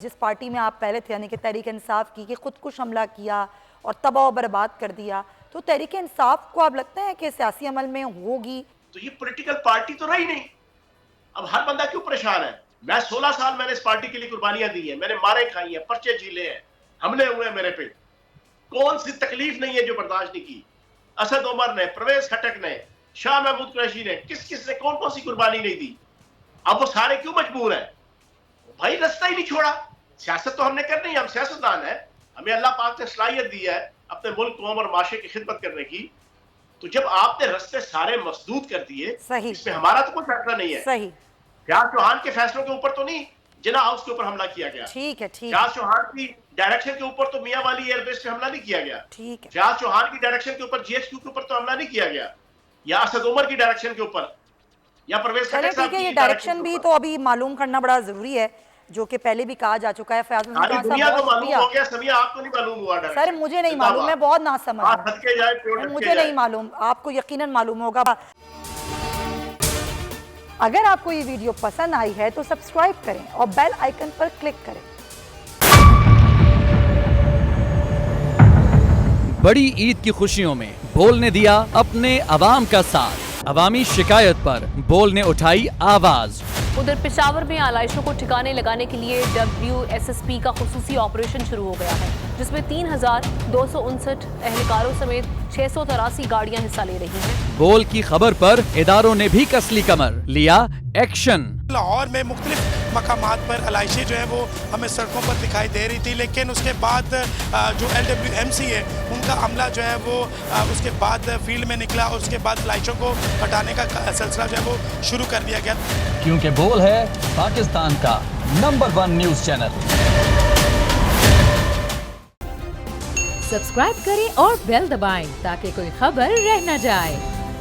जिस पार्टी में आप पहले थे यानी कि तहरीक इंसाफ की, कि खुदकुश हमला किया और तबाह बर्बाद कर दिया, तो तहरीक इंसाफ को आप लगता है कि सियासी अमल में होगी? तो ये पॉलिटिकल पार्टी तो रही नहीं। अब हर बंदा क्यों परेशान है? मैं 16 साल मैंने इस पार्टी के लिए कुर्बानियां दी है, मैंने मारे खाई है, पर्चे झीले हैं, हमले हुए हैं मेरे पे। कौन सी तकलीफ नहीं है जो बर्दाश्त नहीं की? असद उमर ने, परवेज खटक ने, शाह महमूद कुरैशी ने, किस किस ने कौन कौन सी कुर्बानी नहीं दी? अब वो सारे क्यों मजबूर है? भाई रास्ता ही नहीं छोड़ा। सियासत तो हमने करनी है, हम सियासतदान है, हमें अल्लाह पाक ने सलाहियत दी है अपने मुल्क, कौम और माशरे की खिदमत करने की। तो जब आपने रास्ते सारे मसदूद कर दिए, इसमें हमारा तो कोई फैसला नहीं है। सही। फयाज चौहान के फैसलों के ऊपर तो नहीं जिना हाउस के ऊपर हमला किया गया। ठीक है, ठीक। फयाज चौहान की डायरेक्शन के ऊपर तो मियां वाली एयरबेस पे हमला नहीं किया गया। ठीक है। फयाज चौहान की डायरेक्शन के ऊपर जीएचक्यू के ऊपर तो हमला नहीं किया गया, या असद उमर की डायरेक्शन के ऊपर, या परवेज खटक साहब की ये डायरेक्शन भी तो अभी मालूम करना बड़ा जरूरी है, जो कि पहले भी कहा जा चुका है। दुनिया को मालूम हो गया, समिया आपको नहीं मालूम हुआ? सर मुझे नहीं मालूम, मैं बहुत नासमझ हूं, मुझे नहीं मालूम, आपको यकीनन मालूम होगा। अगर आपको ये वीडियो पसंद आई है तो सब्सक्राइब करें और बेल आइकन पर क्लिक करें। बड़ी ईद की खुशियों में बोल ने दिया अपने अवाम का साथ। अवामी शिकायत पर बोल ने उठाई आवाज। उधर पेशावर में आलाइशों को ठिकाने लगाने के लिए WSSP का खुसूसी ऑपरेशन शुरू हो गया है, जिसमें 3259 एहलकारों समेत 683 गाड़ियां हिस्सा ले रही हैं। बोल की खबर पर इदारों ने भी कसली कमर, लिया एक्शन। लाहौर में मुख्तलिफ मकामात पर आलाइशें जो है वो हमें सड़कों पर दिखाई दे रही थी, लेकिन उसके बाद जो LWMC है उनका अमला जो है वो उसके बाद फील्ड में निकला और उसके बाद आलाइशों को हटाने का सिलसिला जो है वो शुरू कर दिया गया, क्योंकि बोल है पाकिस्तान का नंबर 1 न्यूज़ चैनल। सब्सक्राइब करें और बेल दबाएं ताकि कोई खबर रह न जाए।